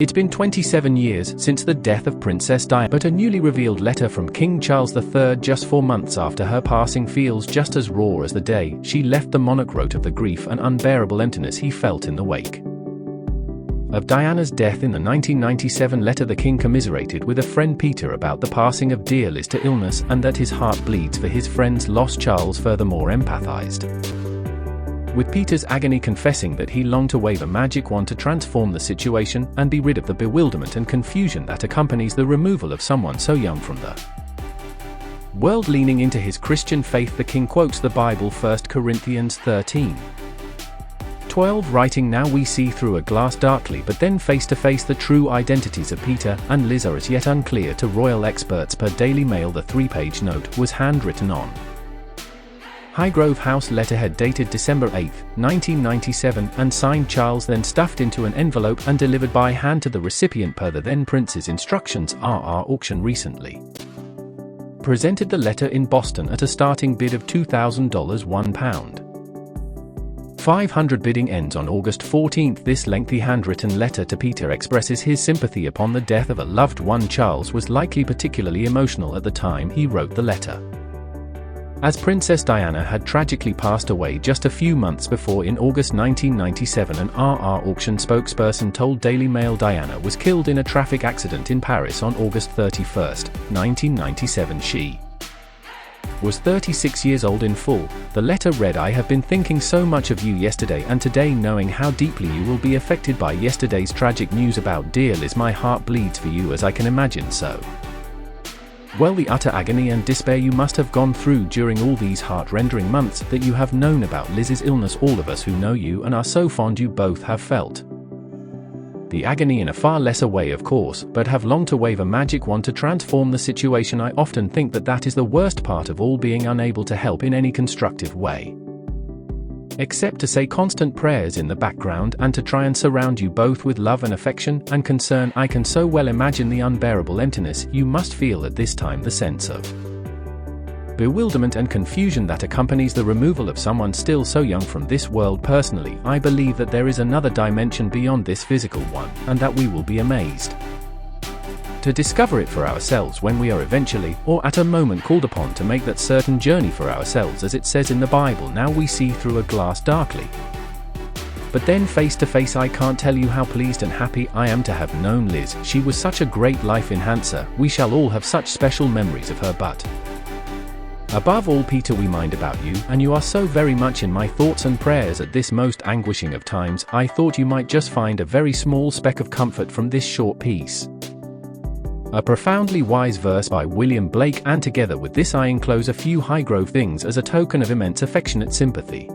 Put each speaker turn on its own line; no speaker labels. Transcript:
It's been 27 years since the death of Princess Diana, but a newly revealed letter from King Charles III just 4 months after her passing feels just as raw as the day she left. The monarch wrote of the grief and unbearable emptiness he felt in the wake of Diana's death. In the 1997 letter, the king commiserated with a friend Peter about the passing of dear Liz to illness and that his heart bleeds for his friend's loss. Charles furthermore empathized with Peter's agony, confessing that he longed to wave a magic wand to transform the situation and be rid of the bewilderment and confusion that accompanies the removal of someone so young from the world. Leaning into his Christian faith, the king quotes the Bible, 1 Corinthians 13:12, writing, "Now we see through a glass darkly, but then face to face. The true identities of Peter and Liz are as yet unclear to royal experts." Per Daily Mail, the 3-page note was handwritten on Highgrove House letterhead dated December 8, 1997, and signed Charles, then stuffed into an envelope and delivered by hand to the recipient per the then prince's instructions. Auction recently presented the letter in Boston at a starting bid of $2,000, £1,500. Bidding ends on August 14. This lengthy handwritten letter to Peter expresses his sympathy upon the death of a loved one. Charles was likely particularly emotional at the time he wrote the letter, as Princess Diana had tragically passed away just a few months before. In August 1997, an auction spokesperson told Daily Mail Diana was killed in a traffic accident in Paris on August 31, 1997. She was 36 years old. In full, the letter read, "I have been thinking so much of you yesterday and today, knowing how deeply you will be affected by yesterday's tragic news about dear Liz. My heart bleeds for you, as I can imagine so well the utter agony and despair you must have gone through during all these heart-rending months that you have known about Liz's illness. All of us who know you and are so fond you both have felt the agony in a far lesser way, of course, but have longed to wave a magic wand to transform the situation. I often think that that is the worst part of all, being unable to help in any constructive way, except to say constant prayers in the background and to try and surround you both with love and affection and concern. I can so well imagine the unbearable emptiness you must feel at this time, the sense of bewilderment and confusion that accompanies the removal of someone still so young from this world. Personally, I believe that there is another dimension beyond this physical one, and that we will be amazed to discover it for ourselves when we are eventually, or at a moment, called upon to make that certain journey for ourselves. As it says in the Bible, now we see through a glass darkly, but then face to face. I can't tell you how pleased and happy I am to have known Liz. She was such a great life enhancer. We shall all have such special memories of her, but above all, Peter, we mind about you, and you are so very much in my thoughts and prayers at this most anguishing of times. I thought you might just find a very small speck of comfort from this short piece." A profoundly wise verse by William Blake, and together with this I enclose a few Highgrove things as a token of immense affectionate sympathy.